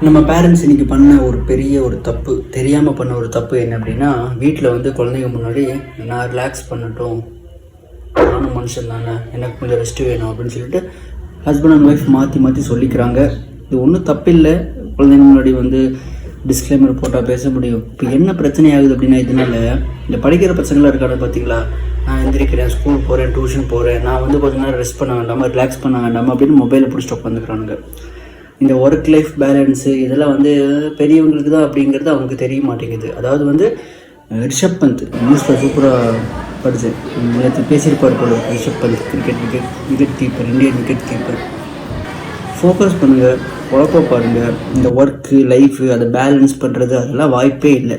நம்ம பேரண்ட்ஸ் இன்றைக்கி பண்ண ஒரு பெரிய ஒரு தப்பு, தெரியாமல் பண்ண ஒரு தப்பு என்ன அப்படின்னா, வீட்டில் வந்து குழந்தைங்க முன்னாடி நான் ரிலாக்ஸ் பண்ணட்டும், நானும் மனுஷன் தானே, எனக்கு கொஞ்சம் ரெஸ்ட்டு வேணும் அப்படின்னு சொல்லிட்டு ஹஸ்பண்ட் அண்ட் ஒய்ஃப் மாற்றி மாற்றி சொல்லிக்கிறாங்க. இது ஒன்றும் தப்பில்லை. குழந்தைங்க முன்னாடி வந்து டிஸ்க்ளைமர் போட்டால் பேச முடியும். இப்போ என்ன பிரச்சனை ஆகுது அப்படின்னா, இதனால் இந்த படிக்கிற பசங்களாக இருக்காங்க பார்த்தீங்களா, நான் எந்திரிக்கிறேன், ஸ்கூல் போகிறேன், டியூஷன் போகிறேன், நான் வந்து கொஞ்ச நேரம் ரெஸ்ட் பண்ண வேண்டாமா, ரிலாக்ஸ் பண்ண வேண்டாமா அப்படின்னு மொபைலை பிடிச்சிட்டு உட்காந்துக்கிறானுங்க. இந்த ஒர்க் லைஃப் பேலன்ஸு இதெல்லாம் வந்து பெரியவங்களுக்கு தான் அப்படிங்கிறது அவங்களுக்கு தெரிய மாட்டேங்குது. அதாவது வந்து ரிஷப் பந்த் நியூஸில் சூப்பராக படித்தேன், நேற்று பேசியிருப்பார் போல. Rishabh Pant wicket keeper, Indian wicket keeper. Focus பண்ணுங்கள், குழப்ப பாருங்கள். இந்த ஒர்க்கு லைஃபு அதை பேலன்ஸ் பண்ணுறது அதெல்லாம் வாய்ப்பே இல்லை.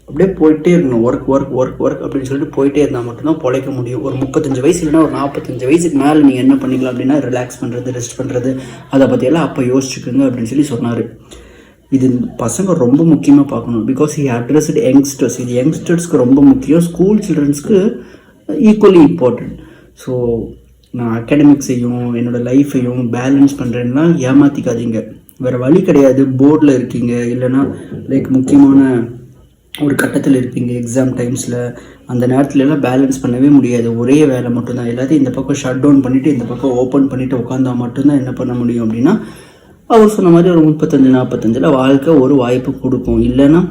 அப்படியே போயிட்டே இருக்கணும். ஒர்க் அப்படின்னு சொல்லிட்டு போயிட்டே இருந்தால் மட்டும்தான் பிழைக்க முடியும். ஒரு 35 வயசு இல்லைன்னா ஒரு 45 வயசுக்கு மேலே நீங்கள் என்ன பண்ணிக்கலாம் அப்படின்னா, ரிலாக்ஸ் பண்ணுறது, ரெஸ்ட் பண்ணுறது, அதை பற்றியெல்லாம் அப்போ யோசிச்சுக்குங்க அப்படின்னு சொல்லி சொன்னார். இது பசங்க ரொம்ப முக்கியமாக பார்க்கணும். Because he addressed youngsters. இது யங்ஸ்டர்ஸ்க்கு ரொம்ப முக்கியம், ஸ்கூல் சில்ட்ரன்ஸ்க்கு ஈக்குவலி இம்பார்ட்டன்ட். ஸோ நான் அகாடமிக்ஸையும் என்னோடய லைஃப்பையும் பேலன்ஸ் பண்ணுறேன்னா ஏமாற்றிக்காதீங்க. வேறு வழி கிடையாது. போர்டில் இருக்கீங்க, இல்லைன்னா லைக் முக்கியமான ஒரு கட்டத்தில் இருப்பீங்க எக்ஸாம் டைம்ஸில், அந்த நேரத்துலலாம் பேலன்ஸ் பண்ணவே முடியாது. ஒரே வேலை மட்டும்தான். எல்லாத்தையும் இந்த பக்கம் ஷட் டவுன் பண்ணிவிட்டு இந்த பக்கம் ஓப்பன் பண்ணிவிட்டு உட்காந்தா மட்டும்தான் என்ன பண்ண முடியும் அப்படின்னா, அவர் சொன்ன மாதிரி ஒரு 35-45 வாழ்க்கை ஒரு வாய்ப்பு கொடுக்கும். இல்லைன்னா